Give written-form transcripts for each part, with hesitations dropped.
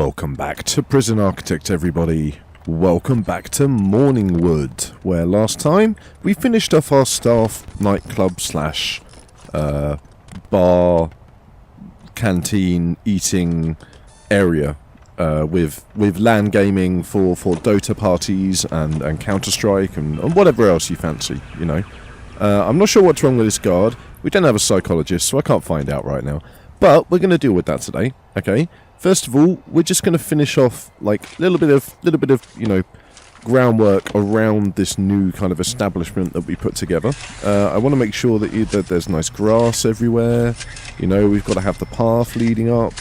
Welcome back to Prison Architect, everybody. Welcome back to Morningwood, where last time we finished off our staff nightclub slash bar, canteen, eating area with LAN gaming for Dota parties and Counter-Strike and whatever else you fancy, you know. I'm not sure what's wrong with this guard. We don't have a psychologist, so I can't find out right now. But we're going to deal with that today, okay? First of all, we're just going to finish off like a little bit of you know, groundwork around this new kind of establishment that we put together. I want to make sure that there's nice grass everywhere. You know, we've got to have the path leading up.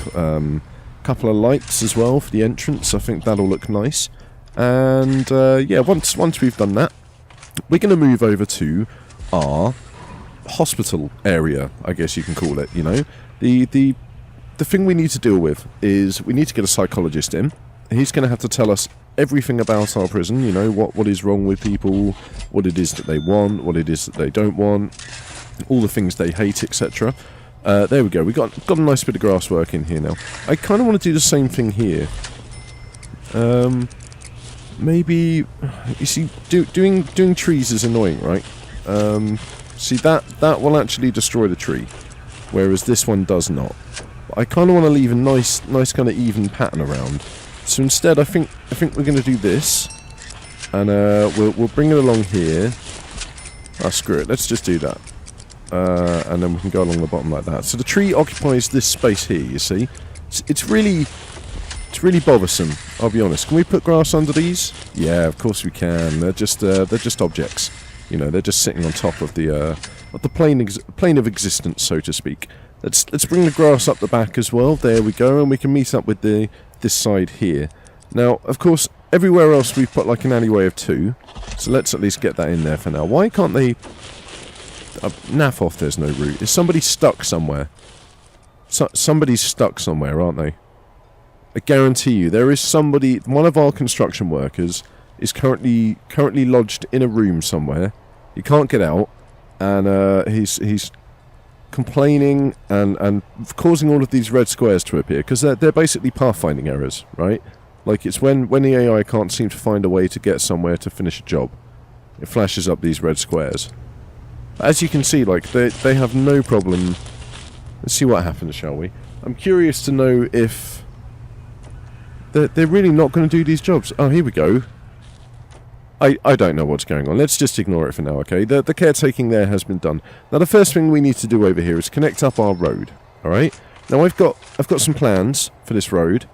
Couple of lights as well for the entrance. I think that'll look nice. And yeah, once we've done that, we're going to move over to our hospital area, I guess you can call it. You know, the thing we need to deal with is we need to get a psychologist in. He's going to have to tell us everything about our prison, you know, what is wrong with people, what it is that they want, what it is that they don't want, all the things they hate, etc. There we go, we got a nice bit of grass work in here now. I kind of want to do the same thing here. Maybe, you see, doing trees is annoying, right? See, that will actually destroy the tree, whereas this one does not. I kind of want to leave a nice kind of even pattern around. So instead, I think we're going to do this, and we'll bring it along here. Ah, screw it. Let's just do that, and then we can go along the bottom like that. So the tree occupies this space here. You see, it's really bothersome. I'll be honest. Can we put grass under these? Yeah, of course we can. They're just objects. You know, they're just sitting on top of the plane of existence, so to speak. Let's bring the grass up the back as well. There we go, and we can meet up with this side here. Now, of course, everywhere else we've put like an alleyway of 2, so let's at least get that in there for now. Why can't they... naff off, there's no route. Is somebody stuck somewhere? Somebody's stuck somewhere, aren't they? I guarantee you, there is somebody... One of our construction workers is currently lodged in a room somewhere. He can't get out, and he's complaining and causing all of these red squares to appear, because they're basically pathfinding errors, right? Like, it's when the AI can't seem to find a way to get somewhere to finish a job, it flashes up these red squares. As you can see, like, they have no problem. Let's see what happens, shall we? I'm curious to know if they're really not going to do these jobs. Oh, here we go. I don't know what's going on. Let's just ignore it for now, okay? The caretaking there has been done. Now, the first thing we need to do over here is connect up our road, alright? Now, I've got some plans for this road.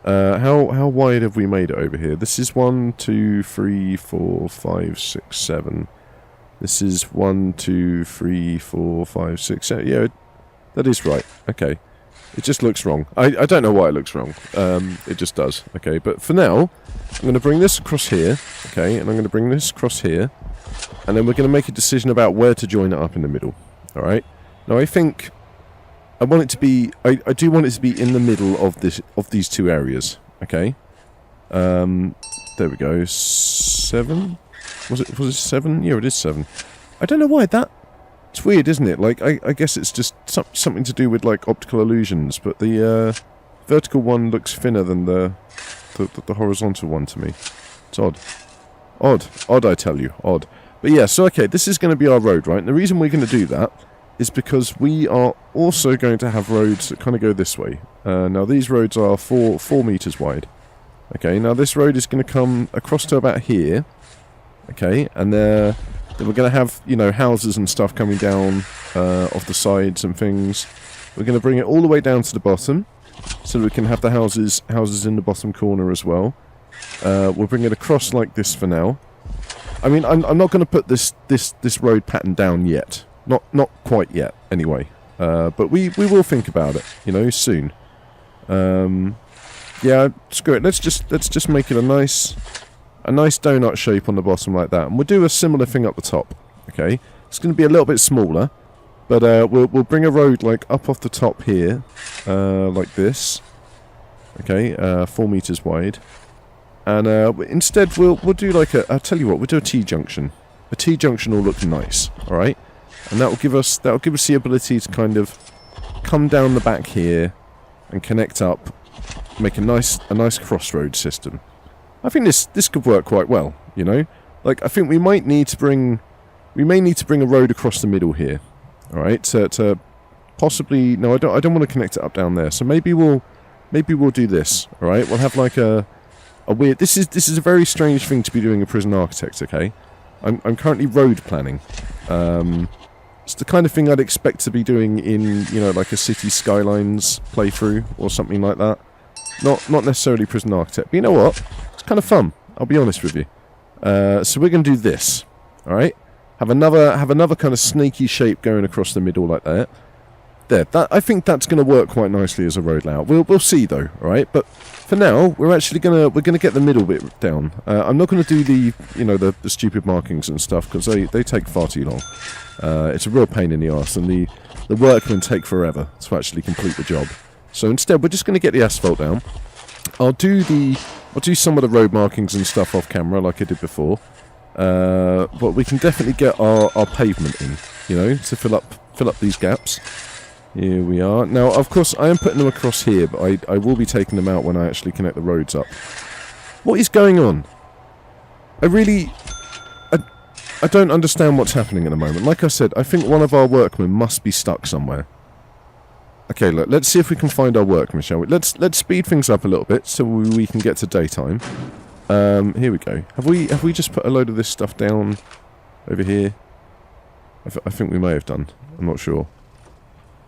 How wide have we made it over here? This is 1, 2, 3, 4, 5, 6, 7. This is 1, 2, 3, 4, 5, 6, 7. Yeah, that is right. Okay. It just looks wrong. I don't know why it looks wrong. It just does. Okay, but for now, I'm going to bring this across here. Okay, and I'm going to bring this across here. And then we're going to make a decision about where to join it up in the middle. Alright? Now, I think... I want it to be... I do want it to be in the middle of these two areas. Okay? There we go. 7? Was it 7? Yeah, it is 7. I don't know why that... It's weird, isn't it? Like, I guess it's just something to do with, like, optical illusions, but the vertical one looks thinner than the horizontal one to me. It's odd. Odd, I tell you. Odd. But yeah, so, okay, this is going to be our road, right? And the reason we're going to do that is because we are also going to have roads that kind of go this way. Now, these roads are 4 meters wide. Okay, now this road is going to come across to about here. Okay, and then we're going to have, you know, houses and stuff coming down off the sides and things. We're going to bring it all the way down to the bottom, so that we can have the houses in the bottom corner as well. We'll bring it across like this for now. I mean, I'm not going to put this road pattern down yet. Not quite yet, anyway. But we will think about it, you know, soon. Yeah, screw it. Let's just make it a nice donut shape on the bottom like that, and we'll do a similar thing up the top. Okay, it's going to be a little bit smaller, but we'll bring a road like up off the top here, like this. Okay, 4 meters wide, and instead we'll do like I'll tell you what, we'll do a T-junction. A T-junction will look nice. All right, and that will give us the ability to kind of come down the back here and connect up make a nice crossroad system. I think this could work quite well, you know? Like, I think we may need to bring a road across the middle here. Alright, to possibly... No, I don't want to connect it up down there. So maybe we'll do this, alright? We'll have like a weird... This is a very strange thing to be doing a prison architect, okay? I'm currently road planning. It's the kind of thing I'd expect to be doing in, you know, like a City Skylines playthrough or something like that. Not necessarily prison architect. But you know what? It's kind of fun. I'll be honest with you. So we're going to do this. Alright? Have another kind of snaky shape going across the middle like that. There. I think that's going to work quite nicely as a road layout. We'll see though, alright? But for now, we're gonna get the middle bit down. I'm not going to do the stupid markings and stuff because they take far too long. It's a real pain in the arse, and the workmen take forever to actually complete the job. So instead, we're just going to get the asphalt down. I'll do some of the road markings and stuff off camera like I did before. But we can definitely get our pavement in, you know, to fill up these gaps. Here we are. Now, of course, I am putting them across here, but I will be taking them out when I actually connect the roads up. What is going on? I don't understand what's happening at the moment. Like I said, I think one of our workmen must be stuck somewhere. Okay, look, let's see if we can find our workmen, shall we? Let's speed things up a little bit so we can get to daytime. Here we go. Have we just put a load of this stuff down over here? I think we may have done. I'm not sure.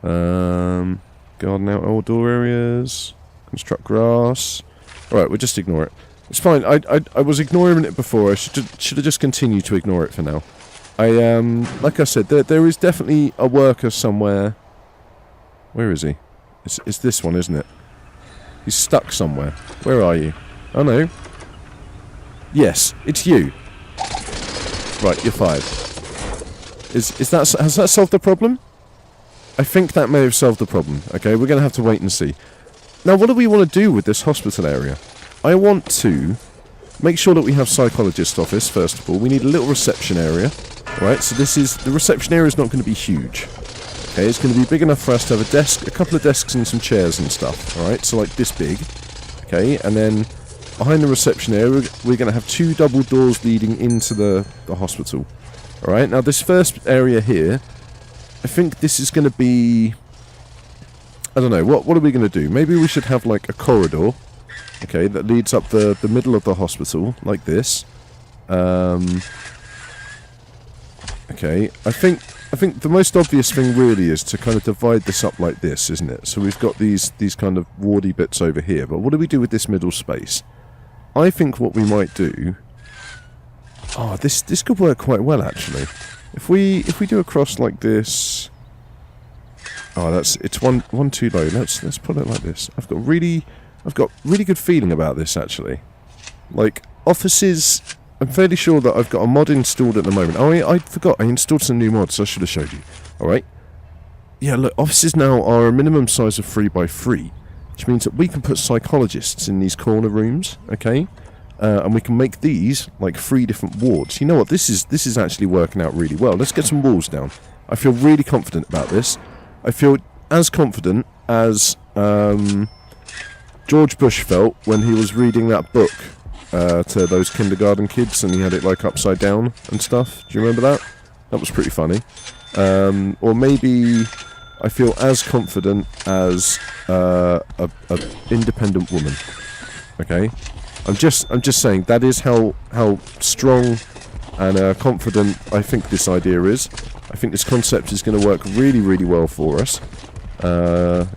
Garden outdoor areas. Construct grass. Alright, we'll just ignore it. It's fine. I was ignoring it before. I should have just continued to ignore it for now. Like I said, there is definitely a worker somewhere. Where is he? It's this one, isn't it? He's stuck somewhere. Where are you? Oh no. Yes, it's you. Right, you're fired. Has that solved the problem? I think that may have solved the problem. Okay, we're going to have to wait and see. Now, what do we want to do with this hospital area? I want to make sure that we have psychologist office, first of all. We need a little reception area. Alright, so the reception area is not going to be huge. Okay, it's going to be big enough for us to have a desk, a couple of desks and some chairs and stuff. Alright, so like this big. Okay, and then behind the reception area, we're going to have 2 double doors leading into the hospital. Alright, now this first area here, I think this is going to be... I don't know, what are we going to do? Maybe we should have like a corridor, okay, that leads up the middle of the hospital, like this. Okay, I think the most obvious thing really is to kind of divide this up like this, isn't it? So we've got these kind of wardy bits over here, but what do we do with this middle space? I think what we might do... Oh, this could work quite well, actually. If we do a cross like this... Oh, it's one too low. Let's put it like this. I've got really good feeling about this, actually. Like, offices... I'm fairly sure that I've got a mod installed at the moment. Oh, I forgot. I installed some new mods. I should have showed you. Alright. Yeah, look, offices now are a minimum size of 3x3. Which means that we can put psychologists in these corner rooms, okay? And we can make these, like, 3 different wards. You know what? This is actually working out really well. Let's get some walls down. I feel really confident about this. I feel as confident as George Bush felt when he was reading that book to those kindergarten kids and he had it, like, upside down and stuff. Do you remember that? That was pretty funny. Or maybe I feel as confident as a independent woman. Okay? I'm just saying that is how strong and confident I think this idea is. I think this concept is going to work really, really well for us.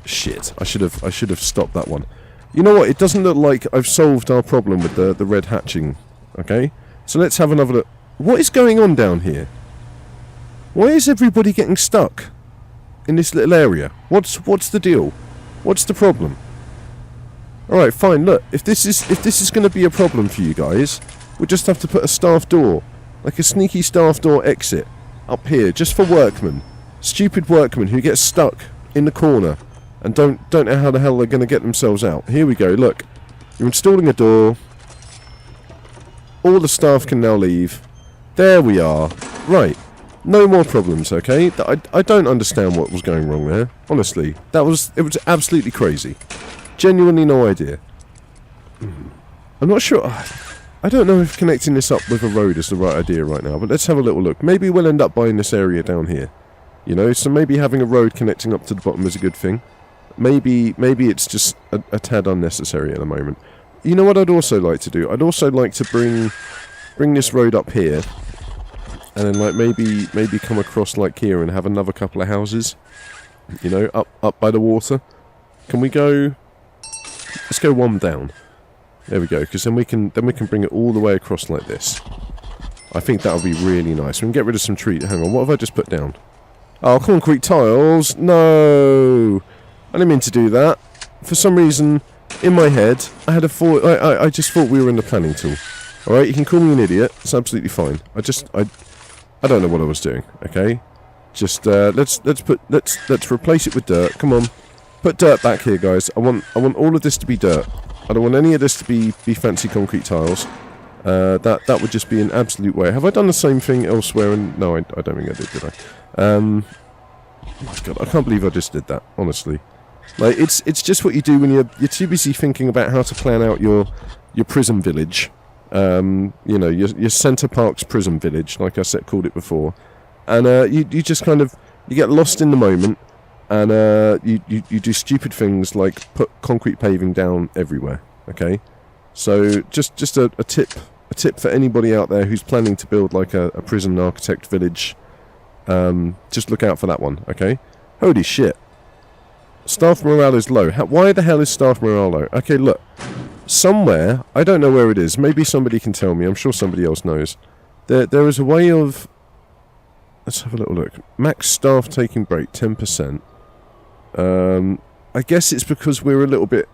Shit. I should have stopped that one. You know what? It doesn't look like I've solved our problem with the red hatching. Okay? So let's have another look. What is going on down here? Why is everybody getting stuck in this little area? What's the deal? What's the problem? Alright, fine, look, if this is going to be a problem for you guys, we'll just have to put a staff door, like a sneaky staff door exit, up here, just for workmen. Stupid workmen who get stuck in the corner and don't know how the hell they're going to get themselves out. Here we go, look. You're installing a door. All the staff can now leave. There we are. Right. No more problems, okay? I don't understand what was going wrong there. Honestly. It was absolutely crazy. Genuinely no idea. I'm not sure. I don't know if connecting this up with a road is the right idea right now, but let's have a little look. Maybe we'll end up buying this area down here. You know, so maybe having a road connecting up to the bottom is a good thing. Maybe it's just a tad unnecessary at the moment. You know what I'd also like to do? I'd also like to bring this road up here, and then like maybe come across like here and have another couple of houses. You know, up by the water. Can we go? Let's go one down. There we go, because then we can bring it all the way across like this. I think that would be really nice. We can get rid of some trees. Hang on, what have I just put down? Oh, concrete tiles. No, I didn't mean to do that. For some reason, in my head, I had a thought. I just thought we were in the planning tool. All right, you can call me an idiot. It's absolutely fine. I don't know what I was doing. Okay, just let's replace it with dirt. Come on, put dirt back here, guys. I want all of this to be dirt. I don't want any of this to be fancy concrete tiles. That would just be an absolute way. Have I done the same thing elsewhere? No, I don't think I did I? Oh my god, I can't believe I just did that. Honestly, like it's just what you do when you're too busy thinking about how to plan out your prison village. You know, your Centre Parks prison village, like I called it before, and you just kind of you get lost in the moment. And you do stupid things like put concrete paving down everywhere. Okay, so just a tip for anybody out there who's planning to build like a prison architect village. Just look out for that one. Okay. Holy shit! Staff morale is low. Why the hell is staff morale low? Okay, look. Somewhere, I don't know where it is. Maybe somebody can tell me. I'm sure somebody else knows. There is a way of. Let's have a little look. Max staff taking break 10%. I guess it's because we're a little bit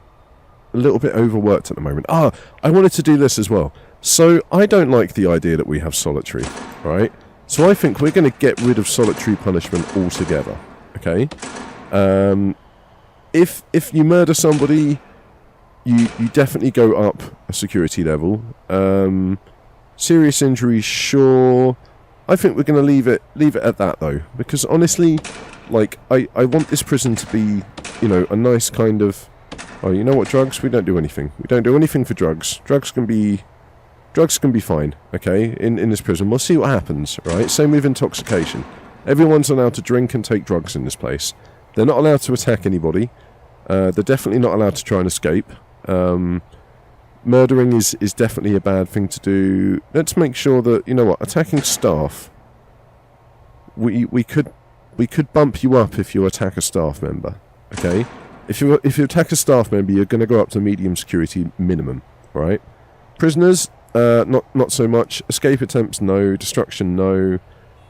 overworked at the moment. I wanted to do this as well. So I don't like the idea that we have solitary, right? So I think we're going to get rid of solitary punishment altogether. Okay. If you murder somebody, you definitely go up a security level. Serious injuries, sure. I think we're going to leave it at that though, because honestly. Like, I want this prison to be, you know, a nice kind of... Oh, you know what, drugs? We don't do anything. We don't do anything for drugs. Drugs can be fine, okay, in this prison. We'll see what happens, right? Same with intoxication. Everyone's allowed to drink and take drugs in this place. They're not allowed to attack anybody. They're definitely not allowed to try and escape. Murdering is definitely a bad thing to do. Let's make sure that, you know what, attacking staff... We could bump you up if you attack a staff member, okay? If you attack a staff member, you're going to go up to medium security minimum, right? Prisoners, not so much. Escape attempts, no. Destruction, no.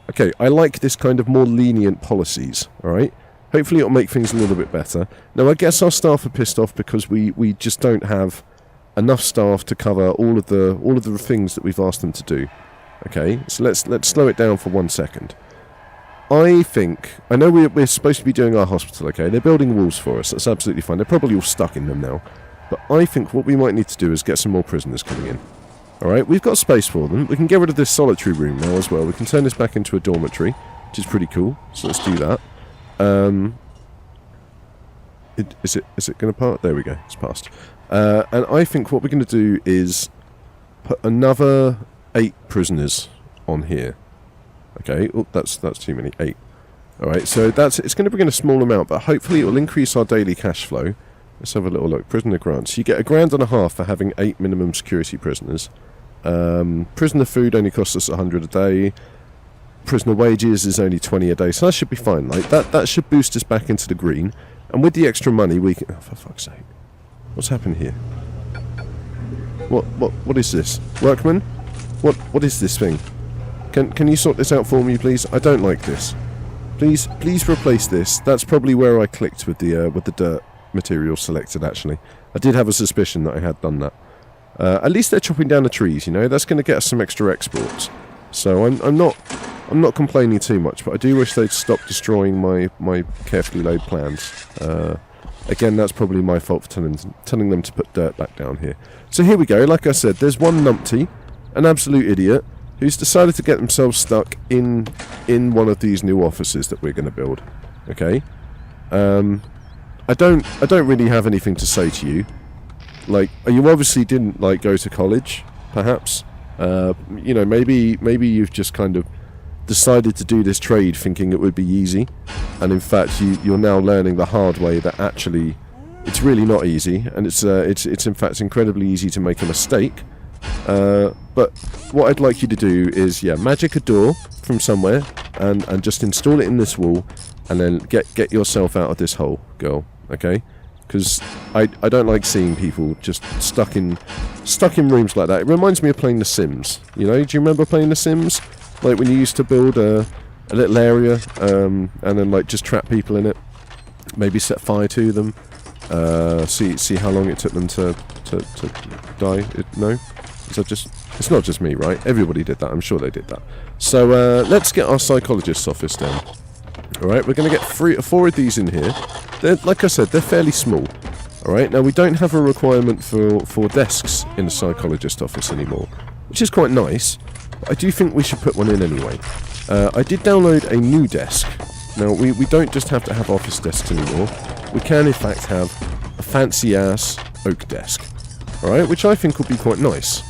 Okay, I like this kind of more lenient policies, all right? Hopefully it'll make things a little bit better. Now, I guess our staff are pissed off because we just don't have enough staff to cover all of the things that we've asked them to do. Okay, so let's slow it down for 1 second. I know we're supposed to be doing our hospital, okay? They're building walls for us, that's absolutely fine. They're probably all stuck in them now. But I think what we might need to do is get some more prisoners coming in. Alright, we've got space for them. We can get rid of this solitary room now as well. We can turn this back into a dormitory, which is pretty cool. So let's do that. Is it going to pass? There we go, it's passed. And I think what we're going to do is put another 8 prisoners on here. Okay, oh, that's too many. 8. Alright, so it's going to bring in a small amount, but hopefully it will increase our daily cash flow. Let's have a little look. Prisoner grants. You get £1.50 for having 8 minimum security prisoners. Prisoner food only costs us 100 a day. Prisoner wages is only 20 a day, so that should be fine. Like that should boost us back into the green. And with the extra money, we can... Oh, for fuck's sake! What's happened here? What is this? Workman? What is this thing? Can you sort this out for me, please? I don't like this. Please replace this. That's probably where I clicked with the dirt material selected. Actually, I did have a suspicion that I had done that. At least they're chopping down the trees. You know, that's going to get us some extra exports. So I'm not complaining too much, but I do wish they'd stop destroying my carefully laid plans. Again, that's probably my fault for telling them to put dirt back down here. So here we go. Like I said, there's one numpty, an absolute idiot, who's decided to get themselves stuck in one of these new offices that we're going to build. Okay? I don't really have anything to say to you. Like, you obviously didn't, like, go to college, perhaps. You know, maybe you've just kind of decided to do this trade thinking it would be easy, and in fact you're now learning the hard way that actually it's really not easy, and it's in fact incredibly easy to make a mistake. But what I'd like you to do is, magic a door from somewhere and just install it in this wall, and then get yourself out of this hole, girl. Okay? Because I don't like seeing people just stuck in rooms like that. It reminds me of playing The Sims. You know, do you remember playing The Sims? Like when you used to build a little area, and then like just trap people in it, maybe set fire to them, see how long it took them to die. No, it's not just me, right? Everybody did that. I'm sure they did that. So let's get our psychologist's office down. All right, we're going to get 4 of these in here. Like I said, they're fairly small. All right, now we don't have a requirement for desks in the psychologist's office anymore, which is quite nice. I do think we should put one in anyway. I did download a new desk. Now, we don't just have to have office desks anymore. We can, in fact, have a fancy-ass oak desk. Alright, which I think will be quite nice.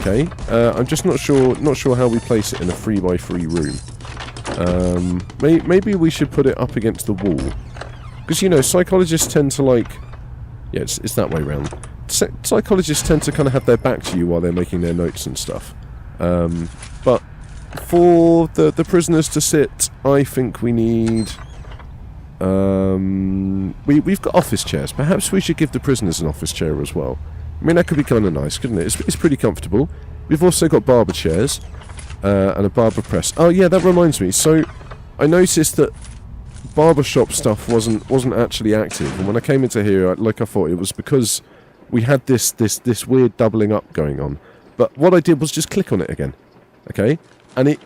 Okay, I'm just not sure how we place it in a 3x3 room. Maybe we should put it up against the wall. Because, you know, psychologists tend to, like... Yeah, it's that way round. Psychologists tend to kind of have their back to you while they're making their notes and stuff. But for the prisoners to sit, I think we need... we've got office chairs. Perhaps we should give the prisoners an office chair as well. I mean, that could be kind of nice, couldn't it? It's pretty comfortable. We've also got barber chairs, and a barber press. Oh yeah, that reminds me. So, I noticed that barbershop stuff wasn't actually active, and when I came into here, I thought it was because we had this weird doubling up going on. But what I did was just click on it again, okay? And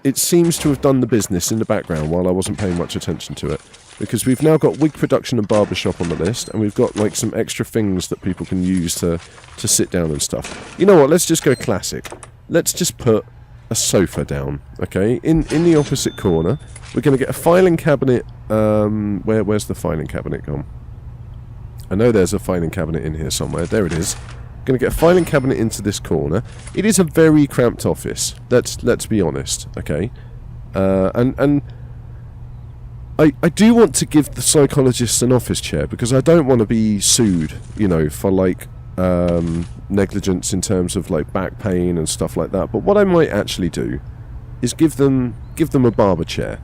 it seems to have done the business in the background while I wasn't paying much attention to it. Because we've now got wig production and barbershop on the list, and we've got like some extra things that people can use to sit down and stuff. You know what, let's just go classic. Let's just put a sofa down, okay? In the opposite corner, we're going to get a filing cabinet. Where's the filing cabinet gone? I know there's a filing cabinet in here somewhere. There it is. Going to get a filing cabinet into this corner. It is a very cramped office. Let's be honest, okay? And I do want to give the psychologist an office chair because I don't want to be sued, you know, for like negligence in terms of like back pain and stuff like that. But what I might actually do is give them a barber chair.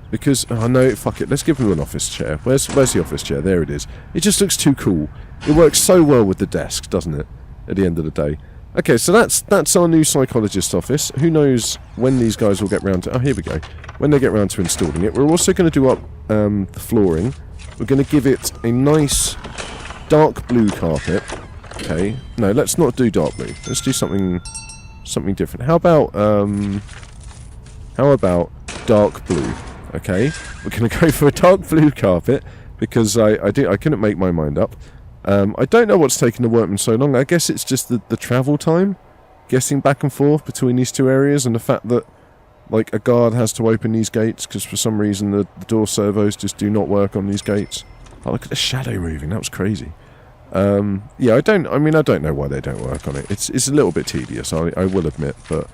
Because, oh no, fuck it, let's give them an office chair. Where's the office chair? There it is. It just looks too cool. It works so well with the desk, doesn't it? At the end of the day. Okay, so that's our new psychologist's office. Who knows when these guys will get round to... Oh, here we go. When they get round to installing it. We're also going to do up the flooring. We're going to give it a nice dark blue carpet. Okay. No, let's not do dark blue. Let's do something different. How about dark blue? Okay, we're going to go for a dark blue carpet because I couldn't make my mind up. I don't know what's taking the workmen so long. I guess it's just the travel time, getting back and forth between these two areas, and the fact that like a guard has to open these gates because for some reason the door servos just do not work on these gates. Oh, look at the shadow moving. That was crazy. Yeah, I don't know why they don't work on it. It's a little bit tedious, I will admit, but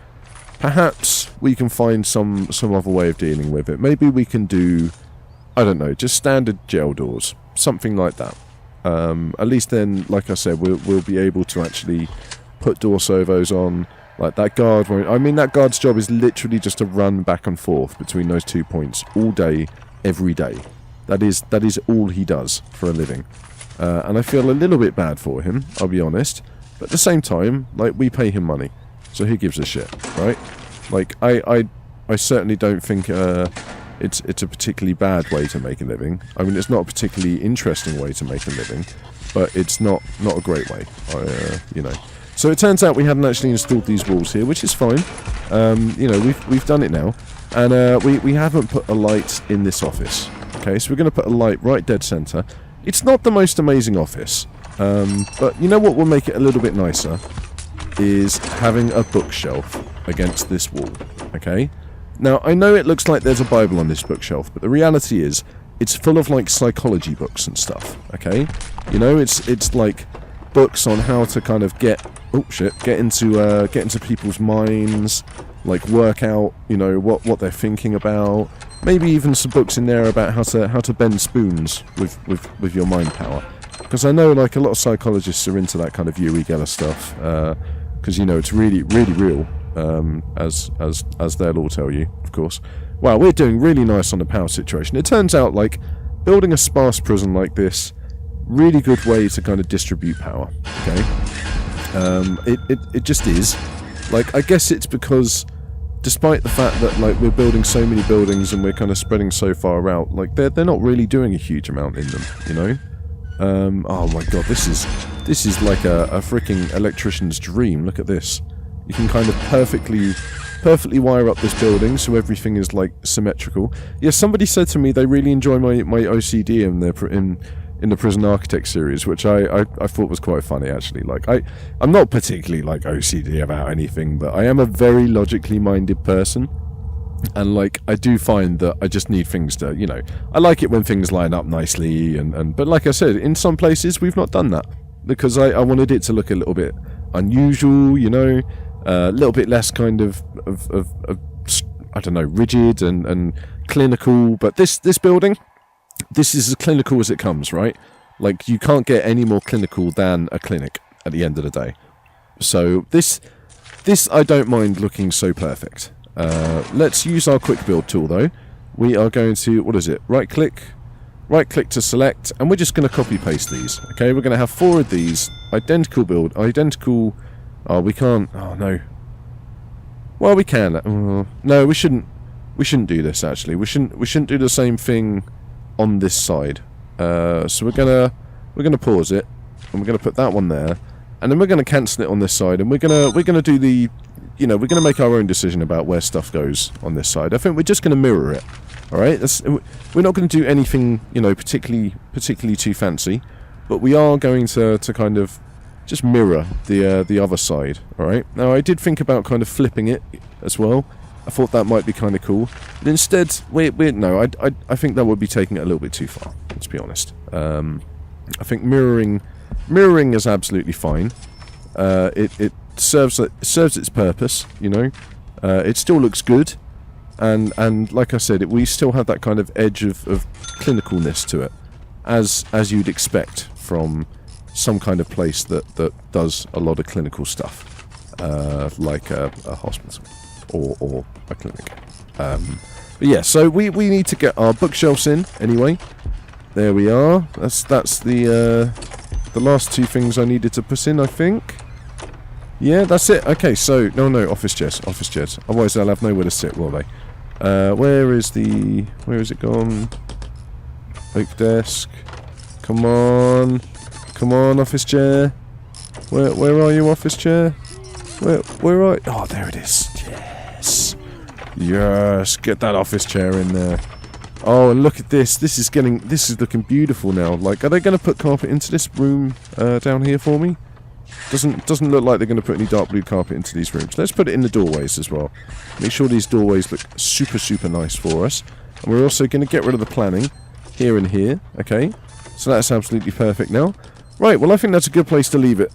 perhaps we can find some other way of dealing with it. Maybe we can do, I don't know, just standard gel doors, something like that. At least then, like I said, we'll be able to actually put door servos on. Like that guard won't... I mean, that guard's job is literally just to run back and forth between those 2 points all day, every day. That is all he does for a living. And I feel a little bit bad for him, I'll be honest. But at the same time, like, we pay him money. So who gives a shit, right? Like, I certainly don't think it's a particularly bad way to make a living. I mean, it's not a particularly interesting way to make a living, but it's not a great way, you know. So it turns out we hadn't actually installed these walls here, which is fine. You know, we've done it now, and we haven't put a light in this office. Okay, so we're going to put a light right dead center. It's not the most amazing office, but you know what will make it a little bit nicer is having a bookshelf against this wall. Okay. Now, I know it looks like there's a Bible on this bookshelf, but the reality is it's full of like psychology books and stuff. Okay, you know, it's like books on how to kind of get into people's minds, like work out, you know, what they're thinking about. Maybe even some books in there about how to bend spoons with your mind power. Because I know like a lot of psychologists are into that kind of Uri Geller stuff. Because you know it's really real. As they'll all tell you, of course. Wow, we're doing really nice on the power situation. It turns out like building a sparse prison like this, really good way to kind of distribute power. Okay, it just is. Like I guess it's because, despite the fact that like we're building so many buildings and we're kind of spreading so far out, like they're not really doing a huge amount in them, you know. Oh my god, this is like a freaking electrician's dream. Look at this. You can kind of perfectly wire up this building so everything is like symmetrical. Yeah, somebody said to me they really enjoy my OCD in the Prison Architect series, which I thought was quite funny actually. Like I'm not particularly like OCD about anything, but I am a very logically minded person. And like I do find that I just need things to, you know, I like it when things line up nicely but like I said, in some places we've not done that because I wanted it to look a little bit unusual, you know, a little bit less kind of I don't know, rigid and clinical. But this building, this is as clinical as it comes, right? Like you can't get any more clinical than a clinic at the end of the day. So this I don't mind looking so perfect. Let's use our quick build tool though. We are going to, what is it, right click to select, and we're just going to copy paste these. Okay, we're going to have 4 of these, identical build, identical. Oh, we can't, oh no, well we can, no, we shouldn't do this actually. We shouldn't do the same thing on this side. So we're gonna pause it, and we're gonna put that one there, and then we're gonna cancel it on this side, and we're gonna do the, you know, we're going to make our own decision about where stuff goes on this side. I think we're just going to mirror it. All right, we're not going to do anything, you know, particularly too fancy, but we are going to kind of just mirror the other side. All right. Now I did think about kind of flipping it as well. I thought that might be kind of cool, but instead, no, I think that would be taking it a little bit too far. Let's be honest. I think mirroring is absolutely fine. It serves its purpose, you know. It still looks good, and like I said, we still have that kind of edge of clinicalness to it, as you'd expect from some kind of place that does a lot of clinical stuff, like a hospital or a clinic. But yeah, so we need to get our bookshelves in anyway. There we are. That's the last 2 things I needed to put in, I think. Yeah, that's it. Okay, so no, office chairs. Otherwise, they'll have nowhere to sit, will they? Where is it gone? Oak desk. Come on, office chair. Where are you, office chair? Where are? Oh, there it is. Yes. Get that office chair in there. Oh, and look at this. This is looking beautiful now. Like, are they going to put carpet into this room down here for me? Doesn't look like they're going to put any dark blue carpet into these rooms. Let's put it in the doorways as well. Make sure these doorways look super nice for us. And we're also going to get rid of the planning here and here. Okay, so that's absolutely perfect now. Right, well I think that's a good place to leave it.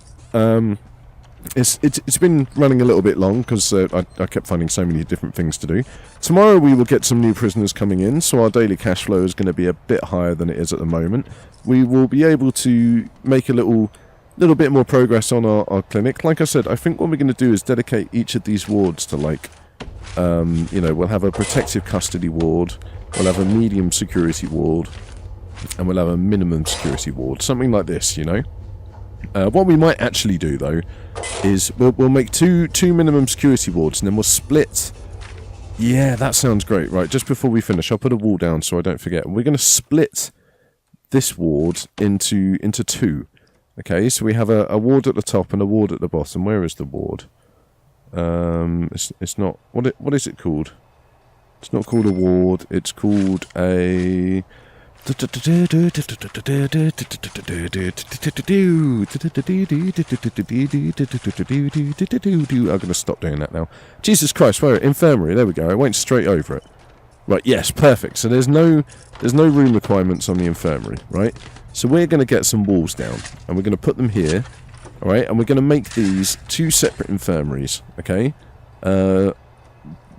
It's been running a little bit long because I kept finding so many different things to do. Tomorrow we will get some new prisoners coming in, so our daily cash flow is going to be a bit higher than it is at the moment. We will be able to make a little bit more progress on our clinic. Like I said, I think what we're going to do is dedicate each of these wards to, like, you know, we'll have a protective custody ward, we'll have a medium security ward, and we'll have a minimum security ward. Something like this, you know. What we might actually do, though, is we'll make two minimum security wards, and then we'll split. Yeah, that sounds great. Right, just before we finish, I'll put a wall down so I don't forget. We're going to split this ward into 2. Okay, so we have a ward at the top and a ward at the bottom. Where is the ward? It's not. What is it called? It's not called a ward. It's called a. I'm gonna stop doing that now. Jesus Christ! Where? Infirmary. There we go. I went straight over it. Right, yes, perfect. So there's no room requirements on the infirmary, right? So we're going to get some walls down, and we're going to put them here, all right? And we're going to make these 2 separate infirmaries, okay?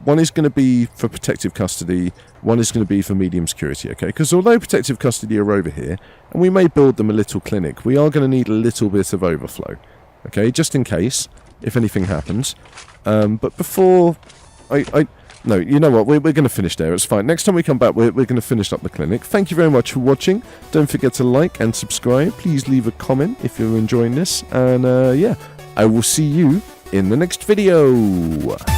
One is going to be for protective custody, one is going to be for medium security, okay? Because although protective custody are over here, and we may build them a little clinic, we are going to need a little bit of overflow, okay? Just in case, if anything happens. But before no, you know what? We're going to finish there. It's fine. Next time we come back, we're going to finish up the clinic. Thank you very much for watching. Don't forget to like and subscribe. Please leave a comment if you're enjoying this. And yeah, I will see you in the next video.